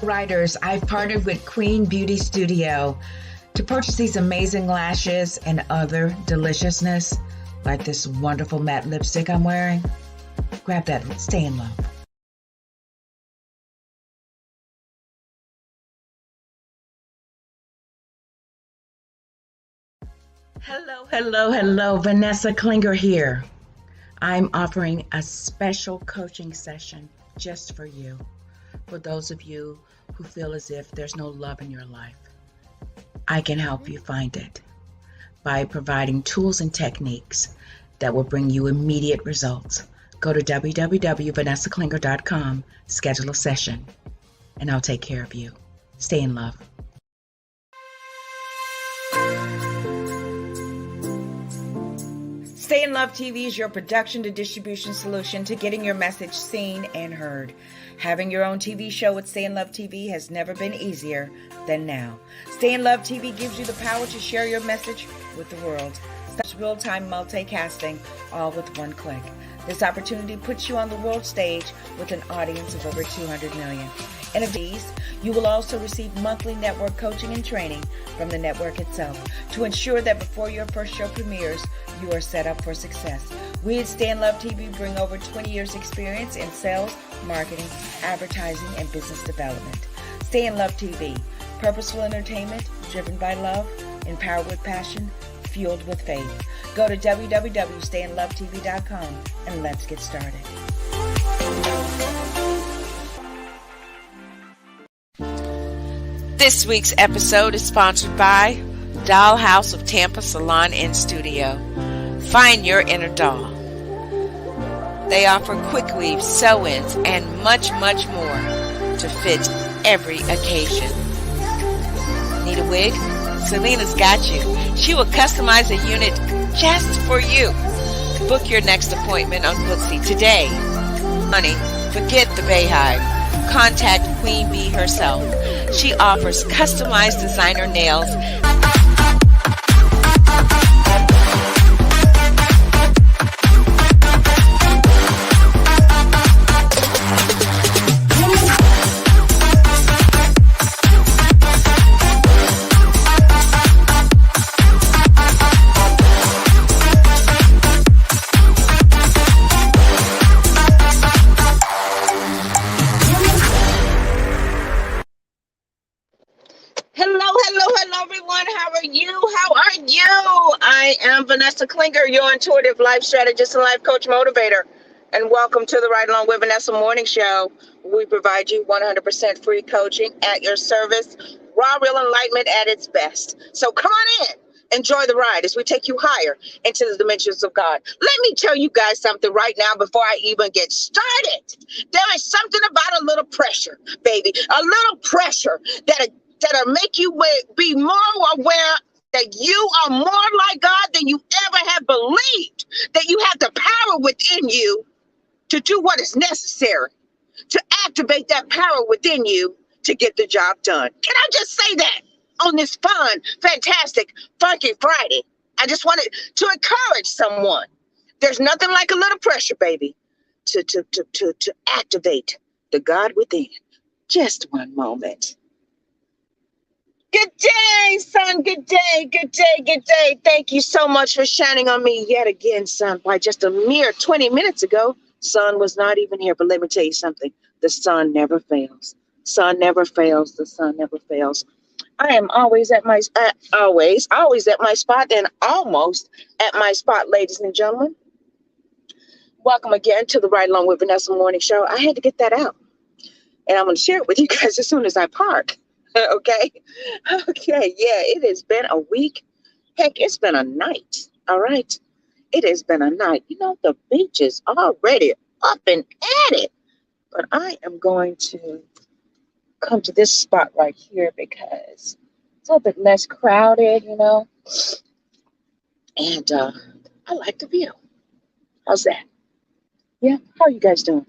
Writers, I've partnered with Queen Beauty Studio to purchase these amazing lashes and other deliciousness, like this wonderful matte lipstick I'm wearing. Grab that. Stay in love. Hello. Vanessa Klinger here. I'm offering a special coaching session just for you. For those of you who feel as if there's no love in your life, I can help you find it by providing tools and techniques that will bring you immediate results. Go to www.vanessaklinger.com, schedule a session, and I'll take care of you. Stay in love. Stay in Love TV is your production to distribution solution to getting your message seen and heard. Having your own TV show with Stay in Love TV has never been easier than now. Stay in Love TV gives you the power to share your message with the world. That's real-time multicasting, all with one click. This opportunity puts you on the world stage with an audience of over 200 million. And of these, you will also receive monthly network coaching and training from the network itself to ensure that before your first show premieres, you are set up for success. We at Stay in Love TV bring over 20 years experience in sales, marketing, advertising, and business development. Stay in Love TV, purposeful entertainment driven by love, empowered with passion, fueled with faith. Go to www.stayinlovetv.com and let's get started. This week's episode is sponsored by Dollhouse of Tampa Salon and Studio. Find your inner doll. They offer quick weaves, sew-ins, and much more to fit every occasion. Need a wig? Selena's got you. She will customize a unit just for you. Book your next appointment on Booksy today. Honey, forget the Bayhive. Contact Queen Bee herself. She offers customized designer nails. I am Vanessa Klinger, your intuitive life strategist and life coach motivator. And welcome to the Ride Along with Vanessa morning show. We provide you 100% free coaching at your service. Raw, real enlightenment at its best. So come on in. Enjoy the ride as we take you higher into the dimensions of God. Let me tell you guys something right now before I even get started. There is something about a little pressure, baby. A little pressure that'll make you be more aware that you are more like God than you ever have believed, that you have the power within you to do what is necessary, to activate that power within you to get the job done. Can I just say that on this fun, fantastic, funky Friday? I just wanted to encourage someone. There's nothing like a little pressure, baby, to activate the God within. Just one moment. Good day, son. Good day. Thank you so much for shining on me yet again, son. Why, just a mere 20 minutes ago, sun was not even here. But let me tell you something. The sun never fails. Sun never fails. The sun never fails. I am always at my always at my spot and almost at my spot, ladies and gentlemen. Welcome again to the Ride Along with Vanessa morning show. I had to get that out, and I'm going to share it with you guys as soon as I park. Okay. Yeah, it has been a week. Heck, it's been a night. All right. It has been a night. You know, the beach is already up and at it. But I am going to come to this spot right here because it's a little bit less crowded, you know. And I like the view. How's that? Yeah. How are you guys doing?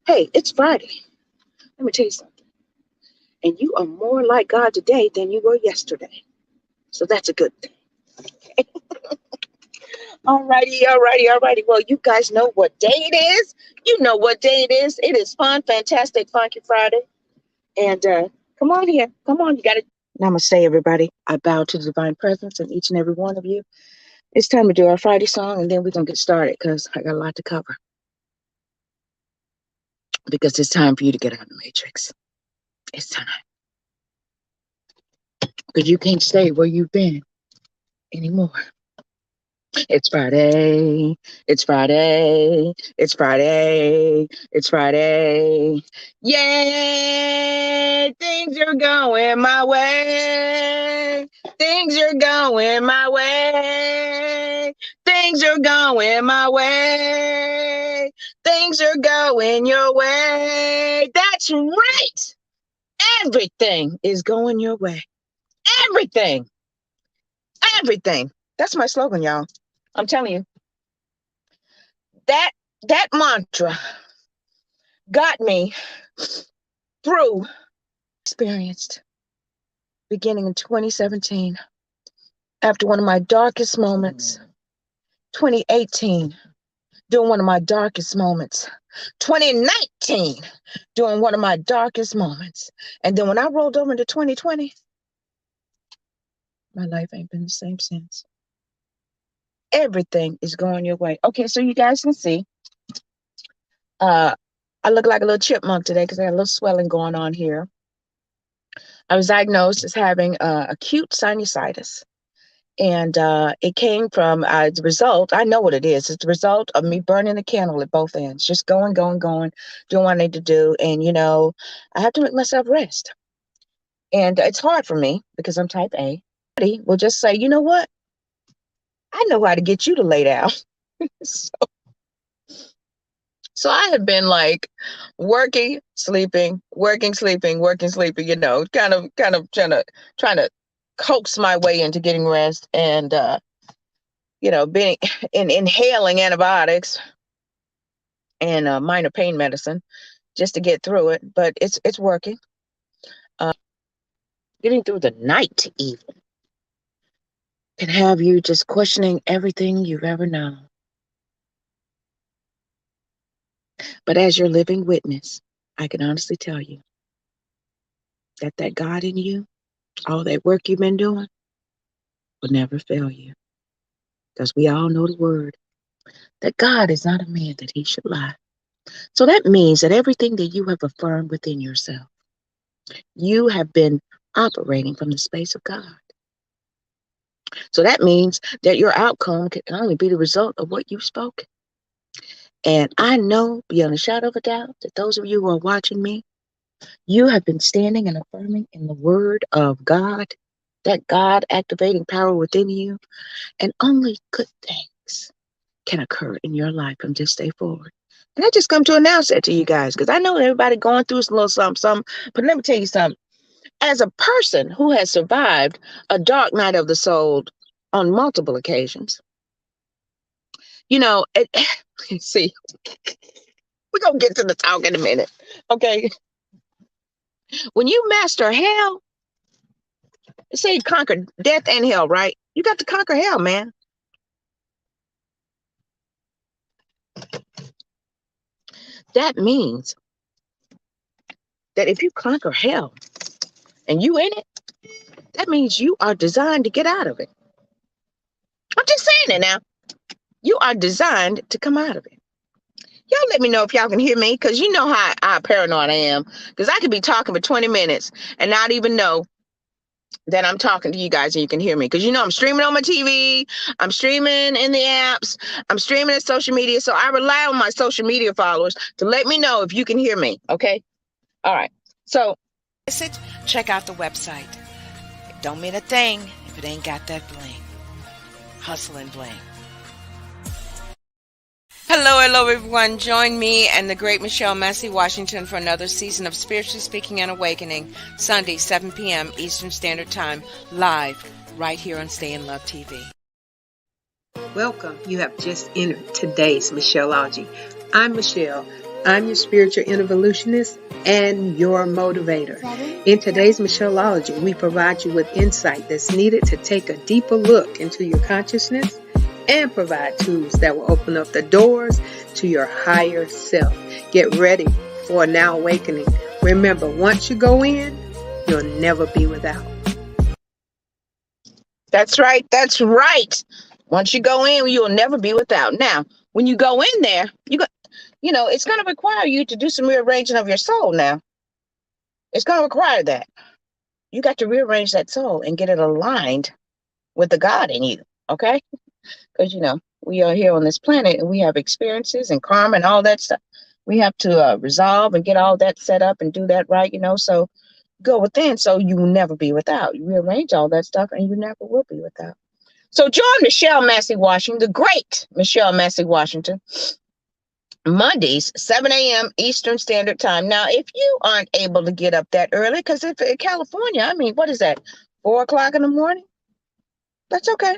Hey, it's Friday. Let me tell you something. And you are more like God today than you were yesterday. So that's a good thing. Okay. Alrighty. Well, you guys know what day it is. You know what day it is. It is fun, fantastic, funky Friday. And come on here. Come on. You got it. Namaste, everybody. I bow to the divine presence in each and every one of you. It's time to do our Friday song, and then we're going to get started because I got a lot to cover. Because it's time for you to get out of the matrix. It's time. Because you can't stay where you've been anymore. It's Friday. It's Friday. It's Friday. It's Friday. Yay! Things are going my way. Things are going my way. Things are going my way. Things are going your way. That's right. Everything is going your way. Everything. Everything. That's my slogan, y'all. I'm telling you. That mantra got me through experienced beginning in 2017 after one of my darkest moments, 2018 during one of my darkest moments, 2019 during one of my darkest moments, and then when I rolled over into 2020, my life ain't been the same since. Everything is going your way. Okay, so you guys can see I look like a little chipmunk today because I got a little swelling going on here. I was diagnosed as having acute sinusitis. And it came from the result. I know what it is. It's the result of me burning the candle at both ends, just going, doing what I need to do. And, I have to make myself rest. And it's hard for me because I'm type A. Will just say, you know what? I know how to get you to lay down. So I had been like working, sleeping, kind of trying to coax my way into getting rest and, being inhaling antibiotics and minor pain medicine just to get through it. But it's working. Getting through the night even can have you just questioning everything you've ever known. But as your living witness, I can honestly tell you that God in you, all that work you've been doing, will never fail you. Because we all know the word, that God is not a man that he should lie. So that means that everything that you have affirmed within yourself, you have been operating from the space of God. So that means that your outcome can only be the result of what you've spoken. And I know beyond a shadow of a doubt that those of you who are watching me, you have been standing and affirming in the word of God, that God activating power within you, and only good things can occur in your life from this day forward. And I just come to announce that to you guys, because I know everybody going through a little something, but let me tell you something. As a person who has survived a dark night of the soul on multiple occasions, see, we're going to get to the talk in a minute, okay? When you master hell, say you conquer death and hell, right? You got to conquer hell, man. That means that if you conquer hell and you in it, that means you are designed to get out of it. I'm just saying it now. You are designed to come out of it. Y'all let me know if y'all can hear me, because you know how paranoid I am. Because I could be talking for 20 minutes and not even know that I'm talking to you guys and you can hear me. Because I'm streaming on my TV, I'm streaming in the apps, I'm streaming at social media. So I rely on my social media followers to let me know if you can hear me. Okay? All right. So check out the website. It don't mean a thing if it ain't got that bling. Hustle and bling. Hello, everyone. Join me and the great Michelle Massey Washington for another season of Spiritually Speaking and Awakening, Sunday, 7 p.m. Eastern Standard Time, live right here on Stay in Love TV. Welcome. You have just entered today's Michelleology. I'm Michelle. I'm your spiritual evolutionist and your motivator. In today's Michelleology, we provide you with insight that's needed to take a deeper look into your consciousness and provide tools that will open up the doors to your higher self. Get ready for a now awakening. Remember, once you go in, you'll never be without. That's right. That's right. Once you go in, you'll never be without. Now, when you go in there, it's going to require you to do some rearranging of your soul. Now, it's going to require that. You got to rearrange that soul and get it aligned with the God in you. Okay? Because, we are here on this planet and we have experiences and karma and all that stuff. We have to resolve and get all that set up and do that right, so go within so you will never be without. You rearrange all that stuff and you never will be without. So join Michelle Massey Washington, the great Michelle Massey Washington, Mondays, 7 a.m. Eastern Standard Time. Now, if you aren't able to get up that early, because if in California, what is that, 4 o'clock in the morning? That's okay.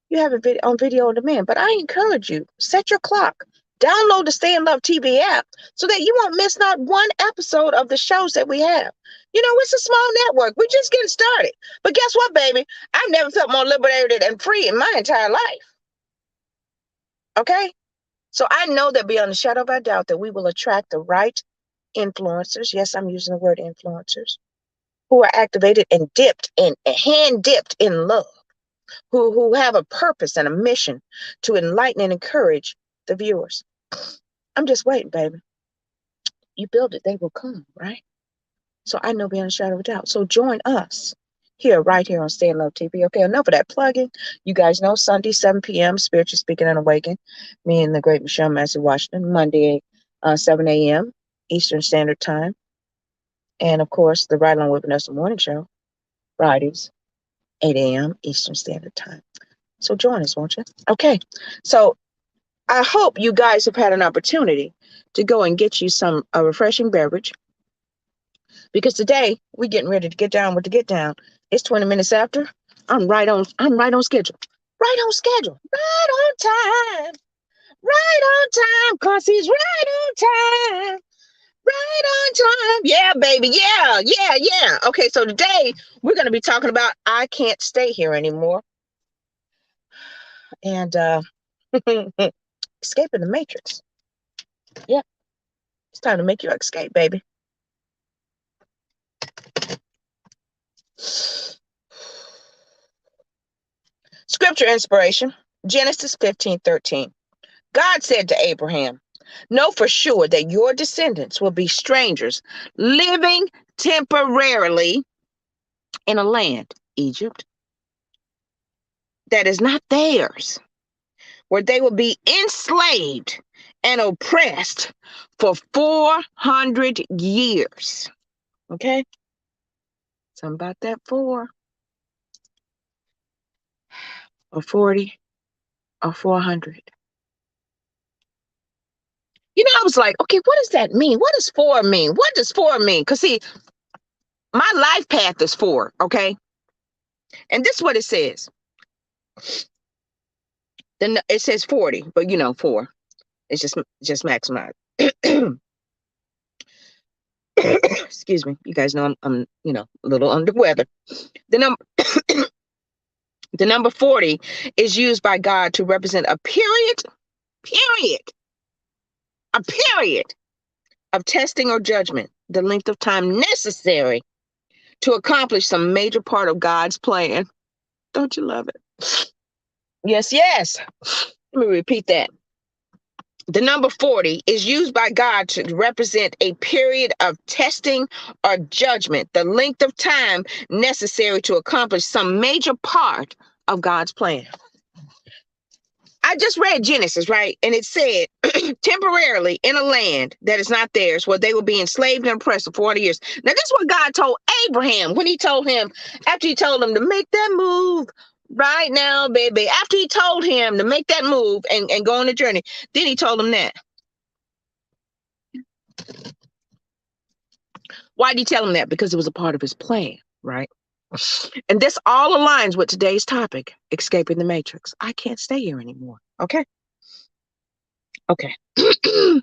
You have it on video on demand. But I encourage you, set your clock. Download the Stay in Love TV app so that you won't miss not one episode of the shows that we have. It's a small network. We're just getting started. But guess what, baby? I've never felt more liberated and free in my entire life. Okay? So I know that beyond a shadow of a doubt that we will attract the right influencers. Yes, I'm using the word influencers, who are activated and hand dipped in love, who have a purpose and a mission to enlighten and encourage the viewers. I'm just waiting, baby. You build it, they will come, right? So I know beyond a shadow of a doubt. So join us right here on Stay in Love TV. Okay, enough of that plugging. You guys know Sunday, 7 p.m., Spiritual Speaking and Awakening. Me and the great Michelle Massey Washington. Monday, 7 a.m. Eastern Standard Time. And, of course, the Right Along with Vanessa Morning Show. Fridays, 8 a.m. Eastern Standard Time. So join us, won't you? Okay, so I hope you guys have had an opportunity to go and get you a refreshing beverage. Because today we're getting ready to get down with the get down. It's 20 minutes after. I'm right on schedule. Right on schedule. Right on time. Right on time. Cause he's right on time. Right on time. Yeah, baby. Yeah. Okay, so today we're gonna be talking about I can't stay here anymore. And escaping the matrix. Yeah. It's time to make your escape, baby. Scripture inspiration, Genesis 15:13. God said to Abraham, know for sure that your descendants will be strangers living temporarily in a land, Egypt, that is not theirs, where they will be enslaved and oppressed for 400 years. Okay? Something about that 4 or 40 or 400. I was like, okay, what does that mean? What does 4 mean? What does 4 mean? Because see, my life path is 4, okay? And this is what it says. Then it says 40, but 4. It's just maximized. Excuse me. You guys know I'm a little under weather. The number 40 is used by God to represent a period of testing or judgment, the length of time necessary to accomplish some major part of God's plan. Don't you love it? Yes. Let me repeat that. The number 40 is used by God to represent a period of testing or judgment, the length of time necessary to accomplish some major part of God's plan. I just read Genesis, right? And it said, temporarily in a land that is not theirs, where they will be enslaved and oppressed for 40 years. Now, this is what God told Abraham when after he told him to make that move right now, baby. After he told him to make that move and go on the journey, then he told him that. Why did he tell him that? Because it was a part of his plan, right? And this all aligns with today's topic, escaping the matrix. I can't stay here anymore. Okay. I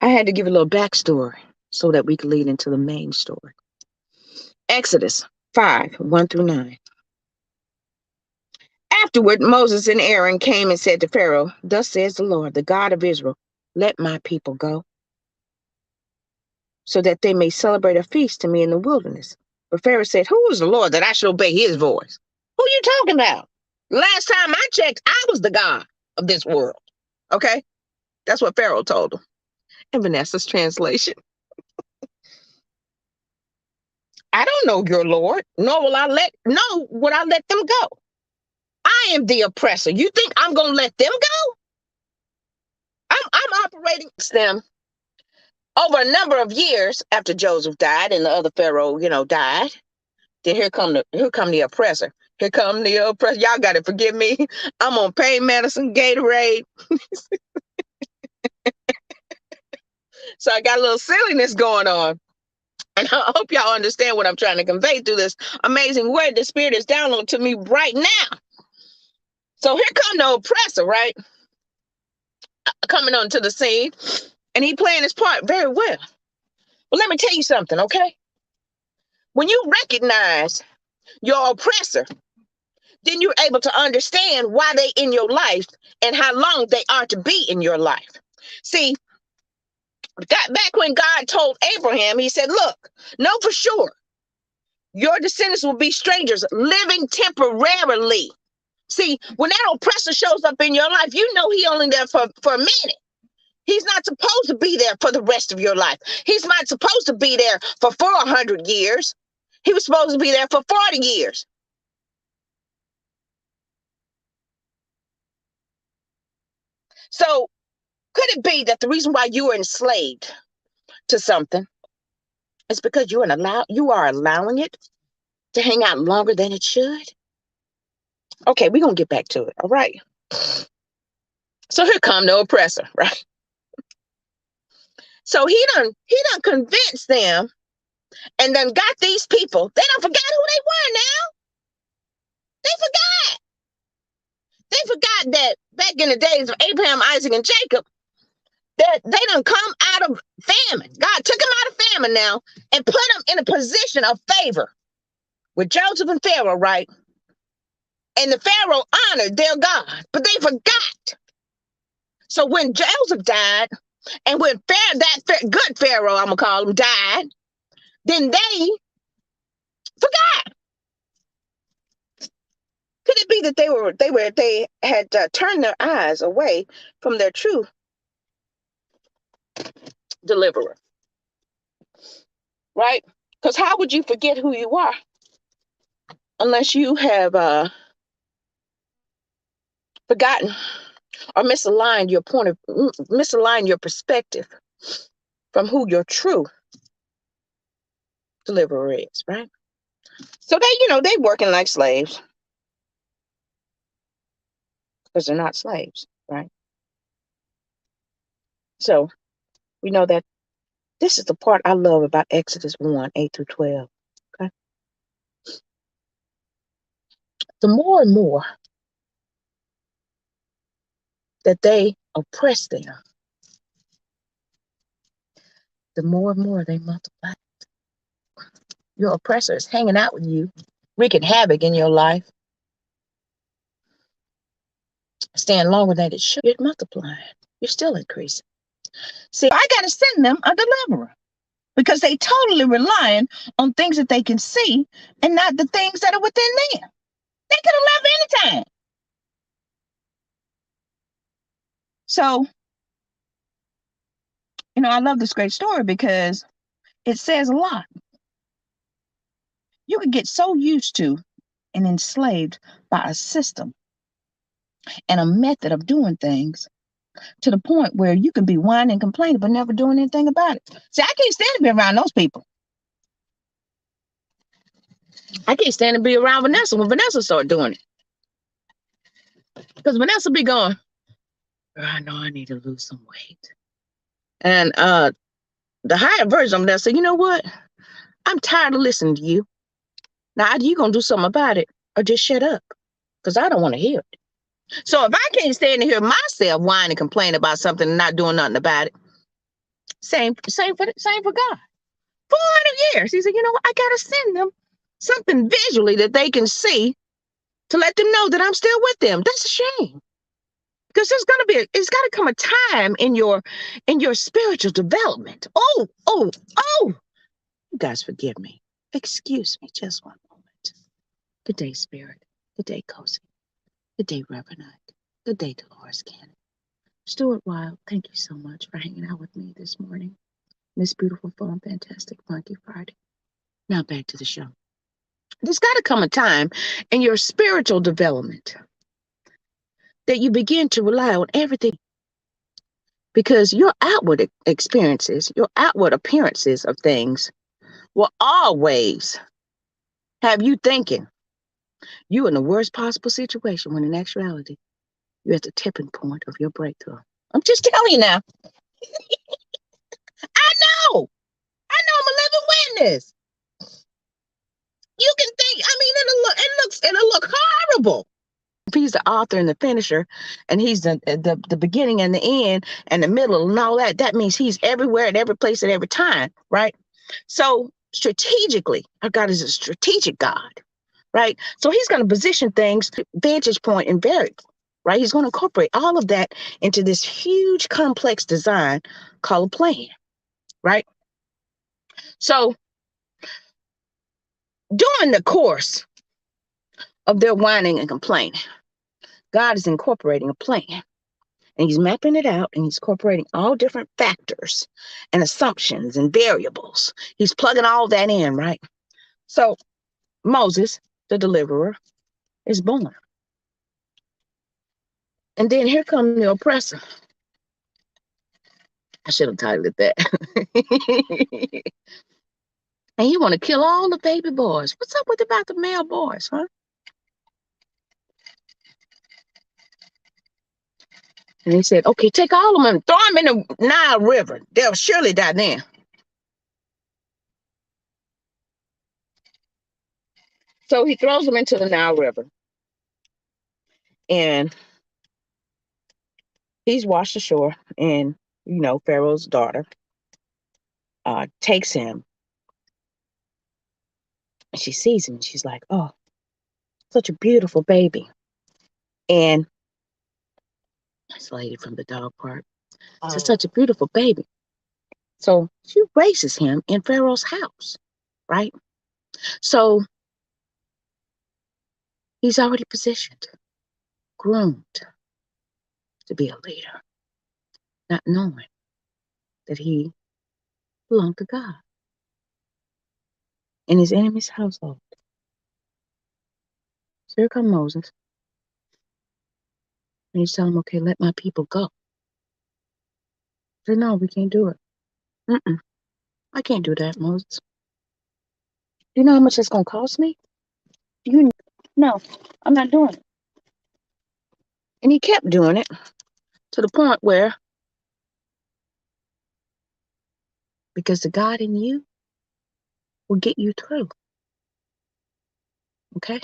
had to give a little backstory so that we could lead into the main story. Exodus 5:1-9. Afterward, Moses and Aaron came and said to Pharaoh, "Thus says the Lord, the God of Israel, let my people go, so that they may celebrate a feast to me in the wilderness." But Pharaoh said, "Who is the Lord that I should obey his voice?" Who are you talking about? Last time I checked, I was the God of this world. Okay? That's what Pharaoh told him. In Vanessa's translation, "I don't know your Lord, nor will I let them go. I am the oppressor. You think I'm gonna let them go? I'm operating them over a number of years after Joseph died and the other Pharaoh, died. Then here come the oppressor. Here come the oppressor. Y'all gotta forgive me. I'm on pain medicine, Gatorade. So I got a little silliness going on. And I hope y'all understand what I'm trying to convey through this amazing word the Spirit is downloading to me right now. So here come the oppressor, right? Coming onto the scene. And he playing his part very well. But let me tell you something, okay? When you recognize your oppressor, then you're able to understand why they in your life and how long they are to be in your life. See, back when God told Abraham, he said, "Look, know for sure, your descendants will be strangers living temporarily." See, when that oppressor shows up in your life, you know he only there for a minute. He's not supposed to be there for the rest of your life. He's not supposed to be there for 400 years. He was supposed to be there for 40 years. So could it be that the reason why you are enslaved to something is because you are allowing it to hang out longer than it should? Okay, we're going to get back to it. All right. So here come the oppressor, right? So he done convinced them and then got these people. They done forgot who they were now. They forgot. They forgot that back in the days of Abraham, Isaac, and Jacob, that they done come out of famine. God took them out of famine now and put them in a position of favor with Joseph and Pharaoh, right? And the Pharaoh honored their God, but they forgot. So when Joseph died, and when good Pharaoh, I'm gonna call him, died, then they forgot. Could it be that they had turned their eyes away from their true deliverer, right? Because how would you forget who you are unless you have forgotten or misaligned your perspective from who your true deliverer is, right? So they working like slaves because they're not slaves, right? So we know that this is the part I love about Exodus 1, 8 through 12. Okay. The more and more that they oppress them, the more and more they multiply. Your oppressor is hanging out with you, wreaking havoc in your life, staying longer than it should. You're multiplying. You're still increasing. See, I got to send them a deliverer because they totally relying on things that they can see and not the things that are within them. They could have left anytime. So, I love this great story because it says a lot. You could get so used to and enslaved by a system and a method of doing things to the point where you can be whining and complaining but never doing anything about it. See, I can't stand to be around those people. I can't stand to be around Vanessa when Vanessa started doing it. Because Vanessa be going, I know I need to lose some weight. And the higher version of Vanessa said, you know what? I'm tired of listening to you. Now, either you going to do something about it or just shut up because I don't want to hear it. So if I can't stand to hear myself whine and complain about something and not doing nothing about it, same for God. 400 years. He said, you know what? I got to send them something visually that they can see to let them know that I'm still with them. That's a shame. Because it's got to come a time in your spiritual development. Oh, you guys forgive me. Excuse me just one moment. Good day, Spirit. Good day, Cozy. Good day, Reverend Ike. Good day, Dolores Cannon. Stuart Wilde, thank you so much for hanging out with me this morning. This beautiful, fun, fantastic, funky Friday. Now back to the show. There's got to come a time in your spiritual development that you begin to rely on everything, because your outward experiences, your outward appearances of things will always have you thinking you're in the worst possible situation, when in actuality, you're at the tipping point of your breakthrough. I'm just telling you now. I know I'm a living witness. You can think, I mean, it'll look horrible. If he's the author and the finisher, and he's the beginning and the end and the middle and all that, that means he's everywhere at every place at every time, right? So strategically, our God is a strategic God, right? So he's going to position things, vantage point and variable, right? He's going to incorporate all of that into this huge complex design called a plan, right? So during the course of their whining and complaining, God is incorporating a plan, and he's mapping it out, and he's incorporating all different factors and assumptions and variables. He's plugging all that in, right? So Moses, the deliverer, is born. And then here comes the oppressor. I should have titled it that. And you want to kill all the baby boys. What's up with about the male boys, huh? And he said, okay, take all of them and throw them in the Nile River. They'll surely die then. So he throws them into the Nile River. And he's washed ashore. And, Pharaoh's daughter takes him. And she sees him. And she's like, oh, such a beautiful baby. And isolated from the dog part. It's such a beautiful baby. So she raises him in Pharaoh's house, right? So he's already positioned, groomed to be a leader, not knowing that he belonged to God in his enemy's household. So here comes Moses. And he's telling him, okay, let my people go. He said, no, we can't do it. I can't do that, Moses. Do you know how much it's going to cost me? No, I'm not doing it. And he kept doing it to the point where, because the God in you will get you through. Okay?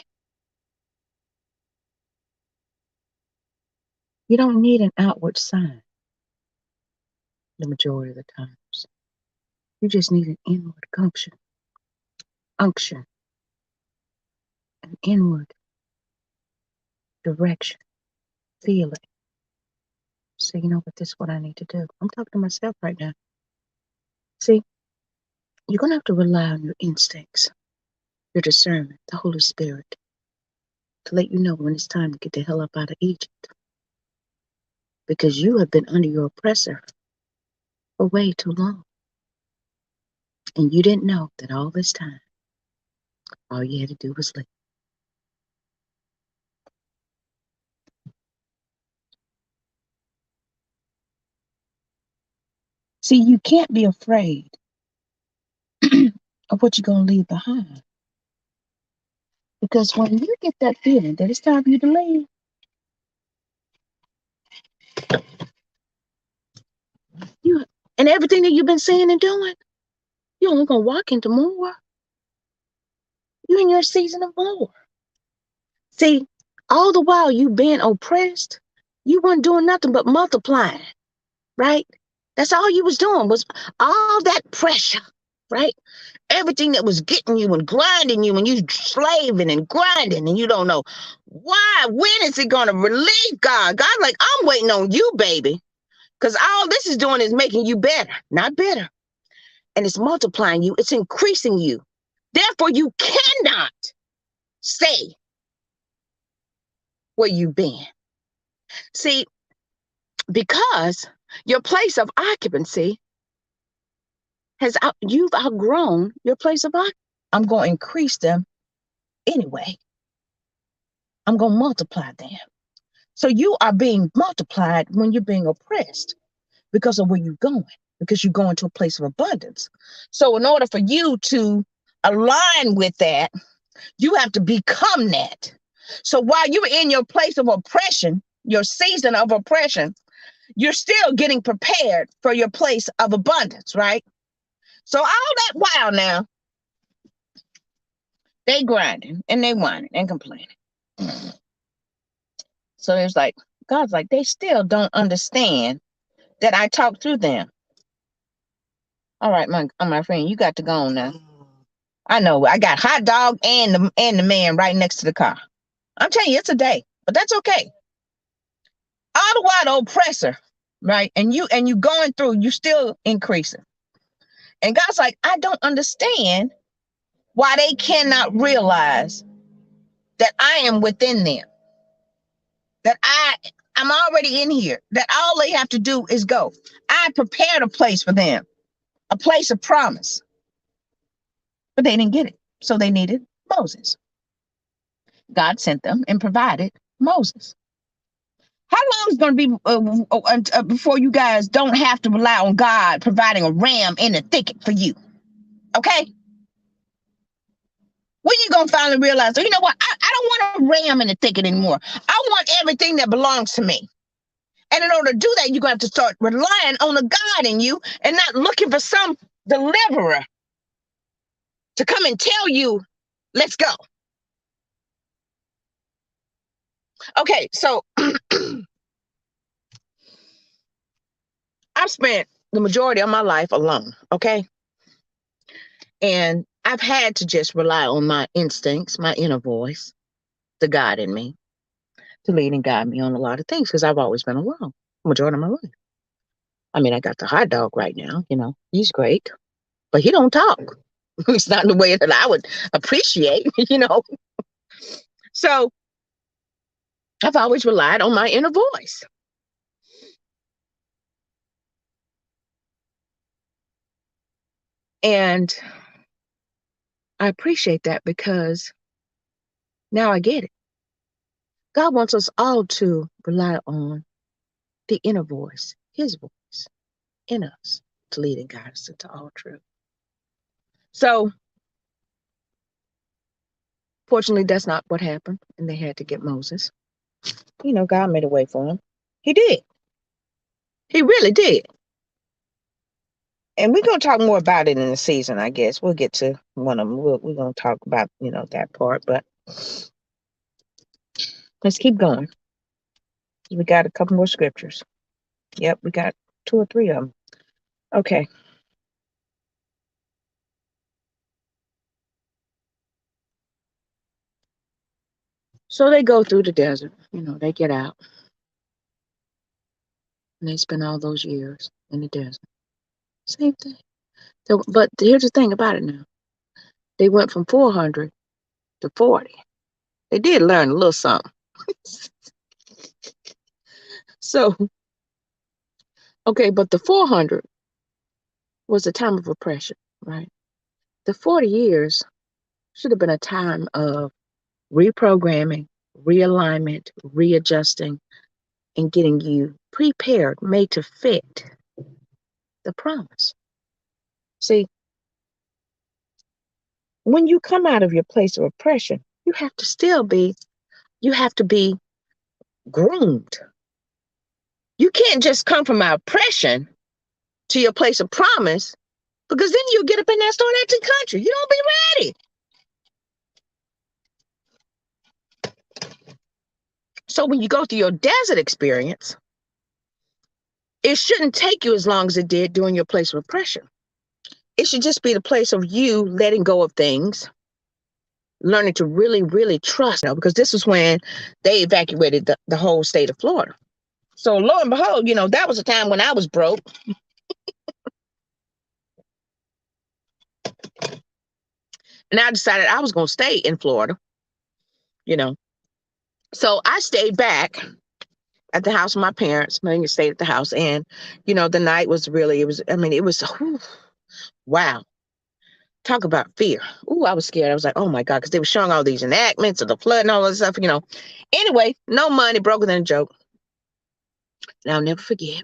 You don't need an outward sign the majority of the times. You just need an inward unction, an inward direction, feeling. So you know what, this is what I need to do. I'm talking to myself right now. See, you're going to have to rely on your instincts, your discernment, the Holy Spirit, to let you know when it's time to get the hell up out of Egypt. Because you have been under your oppressor for way too long. And you didn't know that all this time, all you had to do was live. See, you can't be afraid of what you're going to leave behind. Because when you get that feeling that it's time for you to leave, and everything that you've been saying and doing, you're only going to walk into more. You're in your season of more. See, all the while you've been oppressed, you weren't doing nothing but multiplying, right? That's all you was doing, was all that pressure right? Everything that was getting you and grinding you and you slaving and grinding and you don't know why, when is it going to relieve God? God, like, I'm waiting on you, baby. Because all this is doing is making you better, not better. And it's multiplying you. It's increasing you. Therefore, you cannot stay where you've been. See, because your place of occupancy you've outgrown your place of occupancy. I'm going to increase them anyway. I'm going to multiply them. So you are being multiplied when you're being oppressed because of where you're going, because you're going to a place of abundance. So in order for you to align with that, you have to become that. So while you're in your place of oppression, your season of oppression, you're still getting prepared for your place of abundance, right? So all that while now, they grinding and they whining and complaining. So there's like, God's like, they still don't understand that I talked through them. All right, my friend, you got to go on now. I know, I got hot dog and the man right next to the car. I'm telling you, it's a day, but that's okay. All the while, the oppressor, right? And you going through, you still increasing. And God's like, I don't understand why they cannot realize that I am within them. That I'm already in here. That all they have to do is go. I prepared a place for them, a place of promise. But they didn't get it. So they needed Moses. God sent them and provided Moses. How long is going to be before you guys don't have to rely on God providing a ram in the thicket for you? Okay? When you going to finally realize, you know what? I don't want a ram in the thicket anymore. I want everything that belongs to me. And in order to do that, you're going to have to start relying on the God in you and not looking for some deliverer to come and tell you, let's go. Okay, so I've spent the majority of my life alone, okay? And I've had to just rely on my instincts, my inner voice, the God in me, to lead and guide me on a lot of things because I've always been alone, majority of my life. I mean, I got the hot dog right now, he's great, but he don't talk. It's not in the way that I would appreciate, So I've always relied on my inner voice. And I appreciate that because now I get it. God wants us all to rely on the inner voice, his voice in us to lead and guide us into all truth. So, fortunately, that's not what happened. And they had to get Moses. God made a way for him. He did. He really did. And we're going to talk more about it in the season, I guess. We'll get to one of them. We're going to talk about, that part. But let's keep going. We got a couple more scriptures. Yep, we got 2 or 3 of them. Okay. So they go through the desert. They get out. And they spend all those years in the desert. Same thing. So, but here's the thing about it now. They went from 400 to 40. They did learn a little something. So, okay, but the 400 was a time of oppression, right? The 40 years should have been a time of reprogramming, realignment, readjusting, and getting you prepared, made to fit the promise. See, when you come out of your place of oppression, you have to be groomed. You can't just come from our oppression to your place of promise, because then you'll get up in there and start acting country. You don't be ready. So when you go through your desert experience, it shouldn't take you as long as it did during your place of oppression. it should just be the place of you letting go of things, learning to really, really trust, because this was when they evacuated the whole state of Florida. So lo and behold, that was a time when I was broke. And I decided I was going to stay in Florida, you know. So I stayed back at the house of my parents. I stayed at the house. And, the night was really, it was, whew, wow. Talk about fear. Ooh, I was scared. I was like, oh my God, because they were showing all these enactments of the flood and all this stuff, Anyway, no money, broker than a joke. And I'll never forget.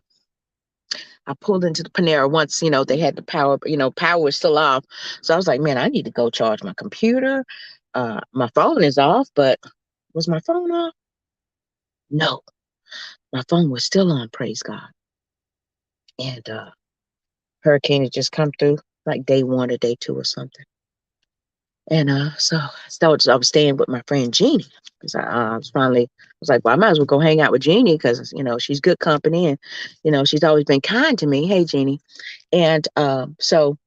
I pulled into the Panera once, they had the power, power was still off. So I was like, man, I need to go charge my computer. My phone is off, but was my phone off? No, my phone was still on, praise God. And hurricane had just come through, like day 1 or day 2 or something. And so I was staying with my friend Jeannie, because I was like, well, I might as well go hang out with Jeannie, because she's good company, and she's always been kind to me. Hey, Jeannie. And so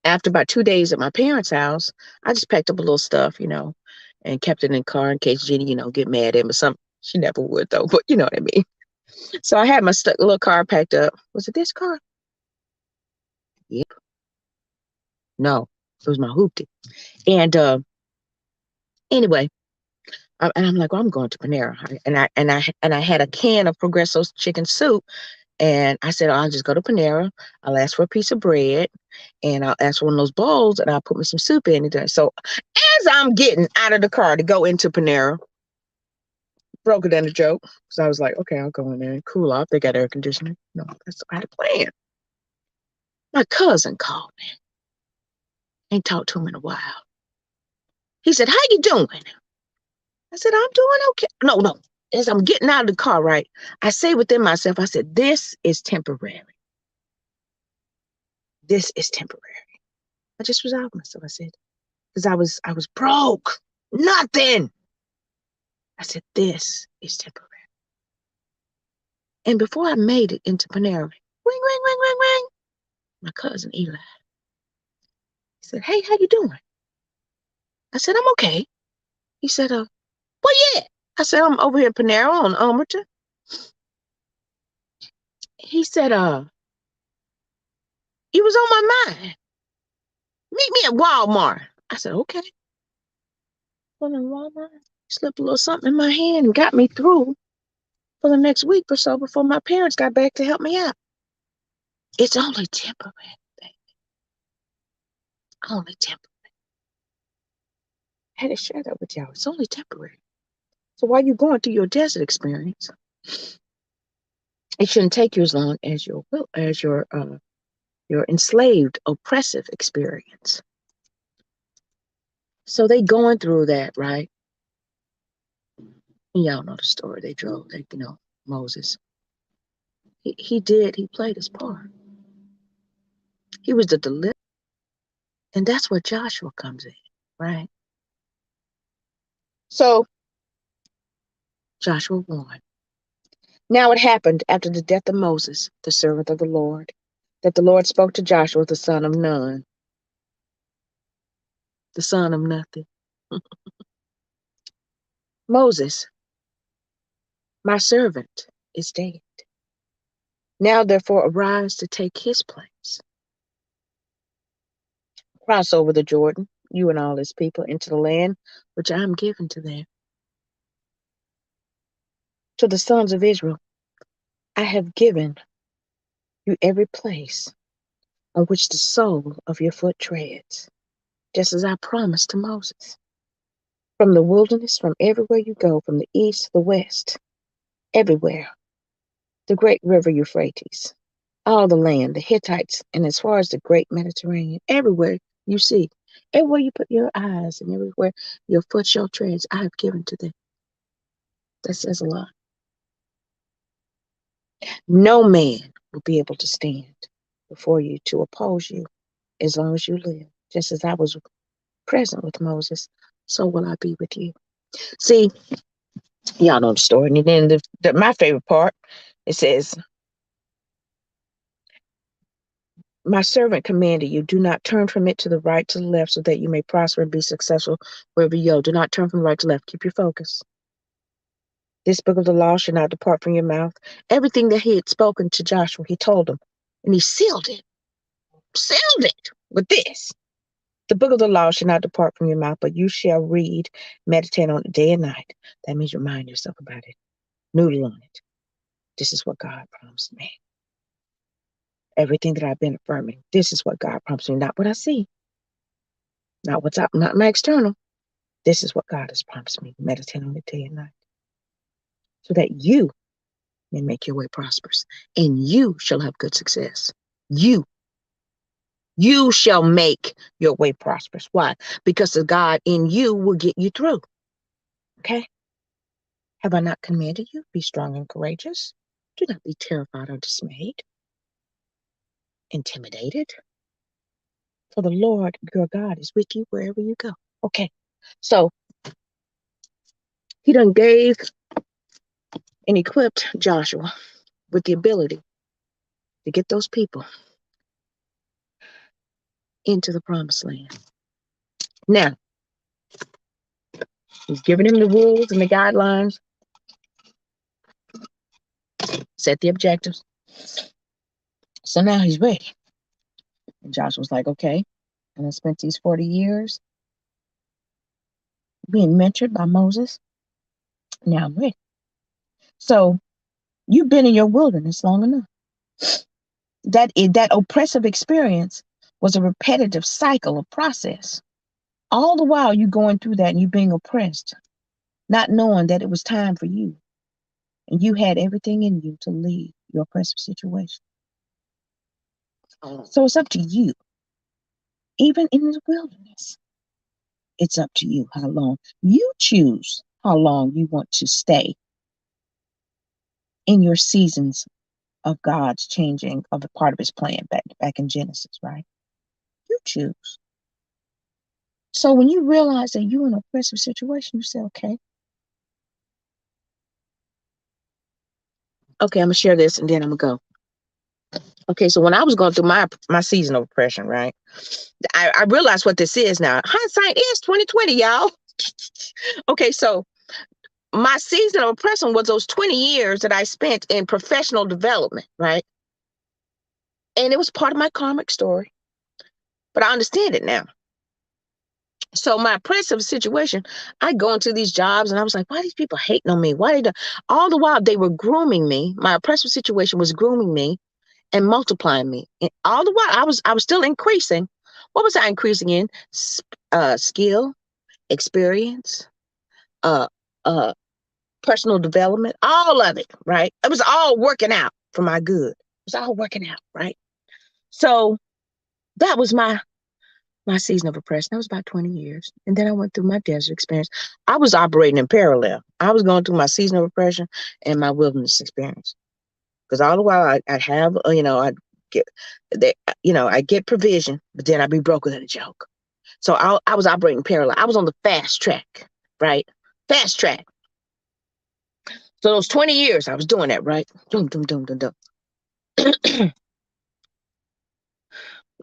after about 2 days at my parents' house, I just packed up a little stuff, and kept it in the car in case Jeannie, get mad at me or something. She never would though, but you know what I mean. So I had my little car packed up. Was it this car? Yep. No, it was my hoopty. And anyway, and I'm like, well, I'm going to Panera, and I had a can of Progresso's chicken soup, and I said, I'll just go to Panera. I'll ask for a piece of bread, and I'll ask for one of those bowls, and I'll put me some soup in it. So as I'm getting out of the car to go into Panera, broker than a joke, so I was like, okay, I'll go in there and cool off. They got air conditioning. No, that's I had a plan. My cousin called me. Ain't talked to him in a while. He said, how you doing? I said, I'm doing okay. No. As I'm getting out of the car, right, I say within myself, I said, this is temporary. This is temporary. I just resolved myself. I said, because I was broke. Nothing. I said, this is temporary. And before I made it into Panera, ring. My cousin Eli. He said, hey, how you doing? I said, I'm okay. He said, where you at? I said, I'm over here at Panera on Almerton. He said, he was on my mind. Meet me at Walmart. I said, okay. Well, in Walmart, he slipped a little something in my hand and got me through for the next week or so before my parents got back to help me out. It's only temporary, baby. Only temporary. I had to share that with y'all. It's only temporary. So while you're going through your desert experience, it shouldn't take you as long as your enslaved, oppressive experience. So they going through that, right? And y'all know the story. They drove, Moses. He played his part. He was the deliverer. And that's where Joshua comes in, right? So Joshua 1. Now it happened after the death of Moses, the servant of the Lord, that the Lord spoke to Joshua, the son of Nun, the son of nothing. Moses, my servant, is dead. Now therefore arise to take his place. Cross over the Jordan, you and all his people, into the land which I am giving to them. To the sons of Israel, I have given you every place on which the sole of your foot treads, just as I promised to Moses. From the wilderness, from everywhere you go, from the east to the west, everywhere, the great river Euphrates, all the land, the Hittites, and as far as the great Mediterranean, everywhere you see, everywhere you put your eyes and everywhere your foot shall tread, I have given to them. That says a lot. No man will be able to stand before you to oppose you as long as you live. Just as I was present with Moses, so will I be with you. See, y'all know the story. And then my favorite part, it says, My servant commanded you, do not turn from it to the right, to the left, so that you may prosper and be successful wherever you go. Do not turn from right to left. Keep your focus. This book of the law shall not depart from your mouth. Everything that he had spoken to Joshua, he told him, and he sealed it with this. The book of the law shall not depart from your mouth, but you shall read, meditate on it day and night. That means remind yourself about it, noodle on it. This is what God promised me. Everything that I've been affirming, this is what God promised me, not what I see, not what's up, not my external. This is what God has promised me. Meditate on it day and night, so that you may make your way prosperous, and you shall have good success. You shall make your way prosperous. Why? Because the God in you will get you through. Okay? Have I not commanded you? Be strong and courageous. Do not be terrified or dismayed, intimidated. For the Lord your God is with you wherever you go. Okay. So he done gave and equipped Joshua with the ability to get those people into the promised land. Now, he's giving him the rules and the guidelines, set the objectives. So now he's ready. And Joshua's like, okay, and I spent these 40 years being mentored by Moses. Now I'm ready. So you've been in your wilderness long enough. That oppressive experience was a repetitive cycle of process. All the while you going through that and you being oppressed, not knowing that it was time for you. And you had everything in you to leave your oppressive situation. So it's up to you. Even in the wilderness, it's up to you how long. You choose how long you want to stay in your seasons of God's changing of a part of his plan back in Genesis, right? You choose. So when you realize that you're in an oppressive situation, you say, okay, I'm going to share this and then I'm going to go. Okay, so when I was going through my season of oppression, right, I realized what this is now. Hindsight is 2020, y'all. Okay, so my season of oppression was those 20 years that I spent in professional development, right? And it was part of my karmic story, but I understand it now. So my oppressive situation, I go into these jobs and I was like, why are these people hating on me? All the while they were grooming me. My oppressive situation was grooming me and multiplying me. And all the while I was still increasing. What was I increasing in? Skill, experience, uh, personal development, all of it, right? It was all working out for my good. It was all working out, right? So that was my season of oppression. That was about 20 years. And then I went through my desert experience. I was operating in parallel. I was going through my season of oppression and my wilderness experience. Because all the while I'd have, I'd get, I'd get provision, but then I'd be broke with a joke. So I was operating parallel. I was on the fast track, right? Fast track. So those 20 years I was doing that, right? Doom, doom, doom, doom, doom.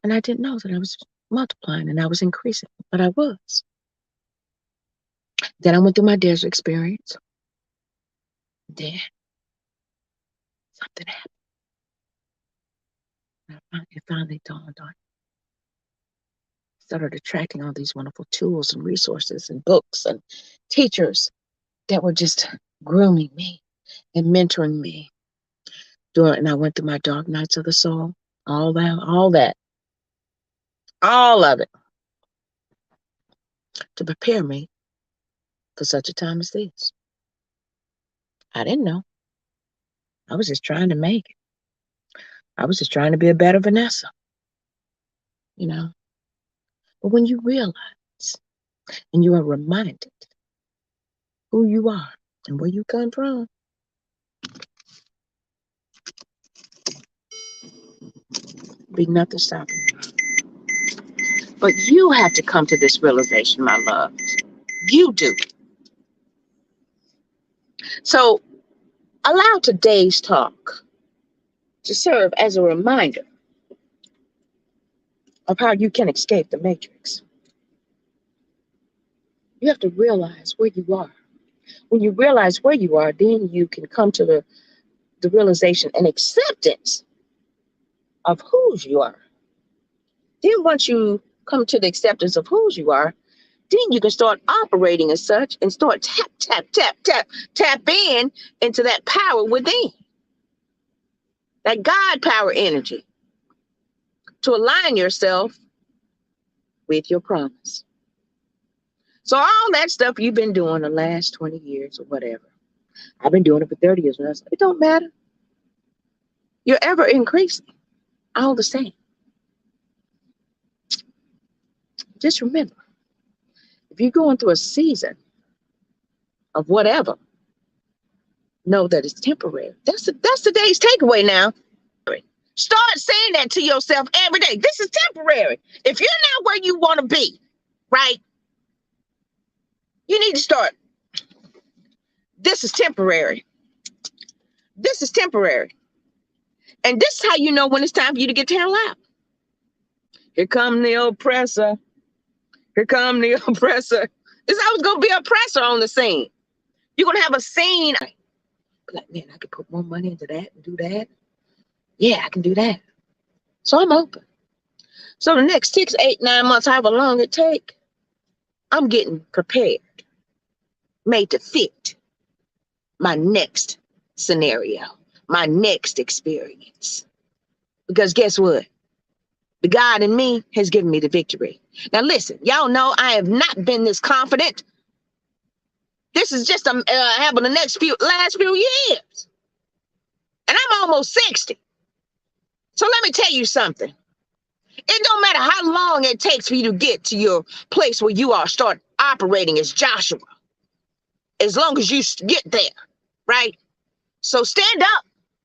And I didn't know that I was multiplying and I was increasing, but I was. Then I went through my desert experience. Then something happened. It finally dawned on me. Started attracting all these wonderful tools and resources and books and teachers that were just grooming me and mentoring me. And I went through my dark nights of the soul, all of it, to prepare me for such a time as this. I didn't know. I was just trying to make it. I was just trying to be a better Vanessa, But when you realize and you are reminded who you are and where you come from, be nothing stopping you. But you have to come to this realization, my love. You do. So allow today's talk to serve as a reminder of how you can escape the matrix. You have to realize where you are. When you realize where you are, then you can come to the realization and acceptance of whose you are. Then once you come to the acceptance of whose you are, then you can start operating as such and start tap in into that power within, that God power energy, to align yourself with your promise. So all that stuff you've been doing the last 20 years or whatever, I've been doing it for 30 years. It don't matter. You're ever increasing, all the same. Just remember, if you're going through a season of whatever, know that it's temporary. That's today's takeaway now. Start saying that to yourself every day. This is temporary. If you're not where you want to be, right, you need to start. This is temporary. This is temporary. And this is how you know when it's time for you to get the hell out. Here come the oppressor. Here come the oppressor. There's always going to be an oppressor on the scene. You're going to have a scene. Like, man, I could put more money into that and do that. Yeah, I can do that. So I'm open. So the next 6, 8, 9 months, however long it take, I'm getting prepared, made to fit my next scenario, my next experience. Because guess what? The God in me has given me the victory. Now listen, y'all know I have not been this confident. This is just happened the last few years. And I'm almost 60. So let me tell you something. It don't matter how long it takes for you to get to your place where you are, start operating as Joshua. As long as you get there, right? So stand up,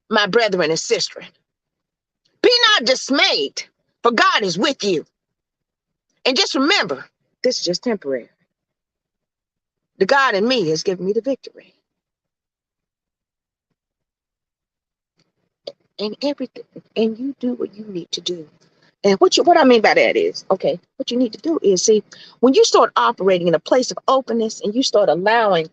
my brethren and sisters. Be not dismayed, for God is with you. And just remember, this is just temporary. The God in me has given me the victory. And everything, and you do what you need to do. And what I mean by that is, okay, what you need to do is, see, when you start operating in a place of openness and you start allowing,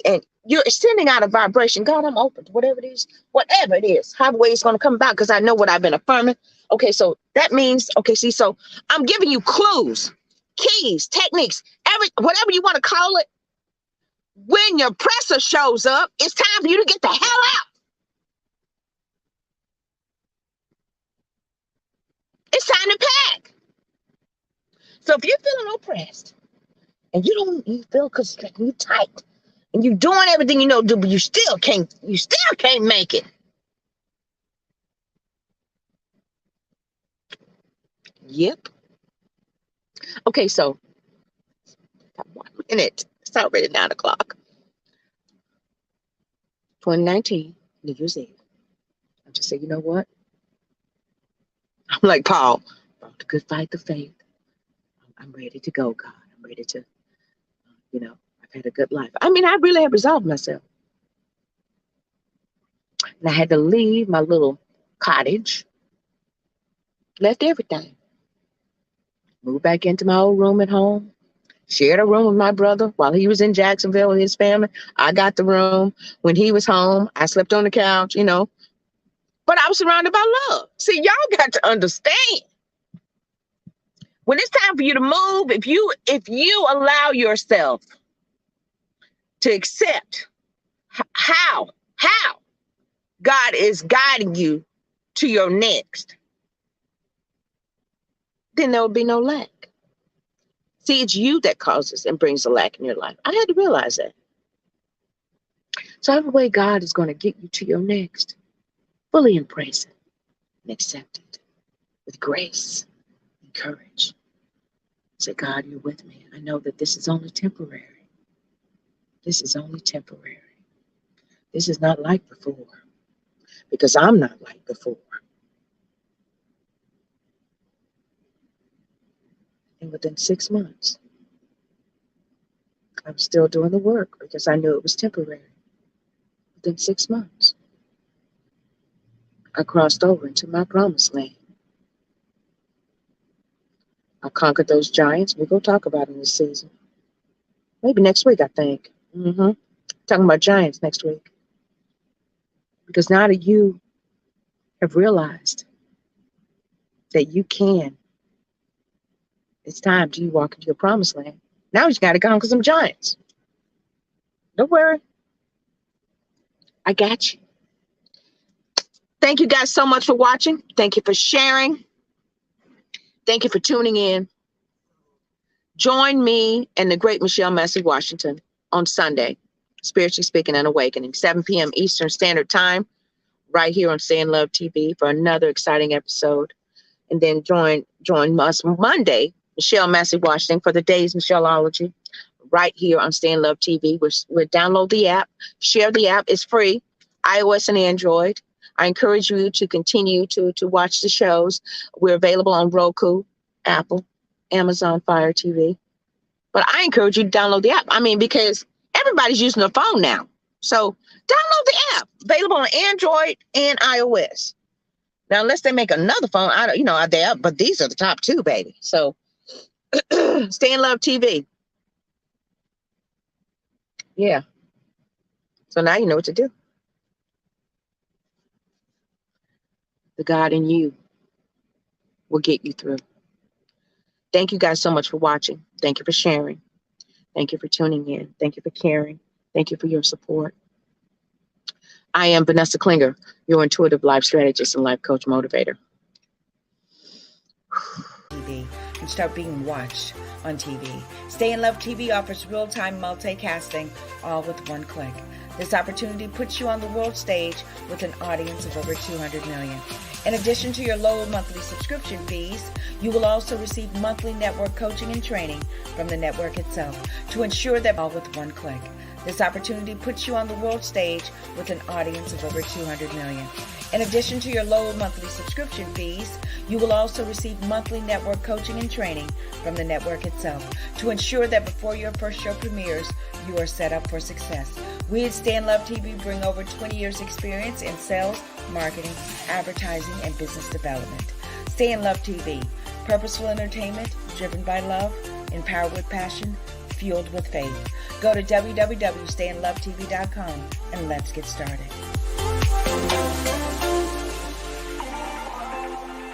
and you're sending out a vibration, God, I'm open to whatever it is, however way it's going to come about, because I know what I've been affirming. Okay, so that means, okay, see, so I'm giving you clues, keys, techniques, whatever you want to call it. When your presser shows up, it's time for you to get the hell out. It's time to pack. So if you're feeling oppressed and you feel constricted, you tight, and you're doing everything you know to do, but you still can't make it. Yep. Okay, so 1 minute. It's already 9 o'clock. 2019, New Year's Eve. I just say, you know what? I'm like Paul, fought the good fight the faith. I'm ready to go, God. I'm ready to, I've had a good life. I mean, I really have resolved myself. And I had to leave my little cottage, left everything, moved back into my old room at home, shared a room with my brother while he was in Jacksonville with his family. I got the room. When he was home, I slept on the couch, but I was surrounded by love. See, y'all got to understand. When it's time for you to move, if you allow yourself to accept how God is guiding you to your next, then there will be no lack. See, it's you that causes and brings the lack in your life. I had to realize that. So every way God is going to get you to your next, fully embrace it and accept it with grace and courage. Say, God, you're with me. I know that this is only temporary. This is only temporary. This is not like before, because I'm not like before. And within 6 months, I was still doing the work because I knew it was temporary. Within 6 months, I crossed over into my promised land. I conquered those giants. We're going to talk about them this season. Maybe next week, I think. Talking about giants next week. Because now that you have realized that you can, it's time to you walk into your promised land. Now you got to conquer some giants. Don't worry. I got you. Thank you guys so much for watching. Thank you for sharing. Thank you for tuning in. Join me and the great Michelle Massey Washington on Sunday, Spiritually Speaking and Awakening, 7 p.m. Eastern Standard Time, right here on Stay in Love TV for another exciting episode. And then join us Monday, Michelle Massey Washington, for the day's Michelleology, right here on Stay in Love TV. We'll download the app, share the app. It's free, iOS and Android. I encourage you to continue to watch the shows. We're available on Roku, Apple, Amazon Fire TV. But I encourage you to download the app. I mean, because everybody's using a phone now. So download the app, available on Android and iOS. Now, unless they make another phone, but these are the top two, baby. So Stay in Love TV. Yeah. So now you know what to do. The God in you will get you through. Thank you guys so much for watching. Thank you for sharing. Thank you for tuning in. Thank you for caring. Thank you for your support. I am Vanessa Klinger, your intuitive life strategist and life coach motivator. TV and start being watched on TV. Stay in Love TV offers real-time multicasting, all with one click. This opportunity puts you on the world stage with an audience of over 200 million. In addition to your low monthly subscription fees, you will also receive monthly network coaching and training from the network itself to ensure that all with one click. This opportunity puts you on the world stage with an audience of over 200 million. In addition to your low monthly subscription fees, you will also receive monthly network coaching and training from the network itself to ensure that before your first show premieres, you are set up for success. We at Stay in Love TV bring over 20 years experience in sales, marketing, advertising, and business development. Stay in Love TV, purposeful entertainment driven by love, empowered with passion, fueled with faith. Go to www.stayinlovetv.com and let's get started.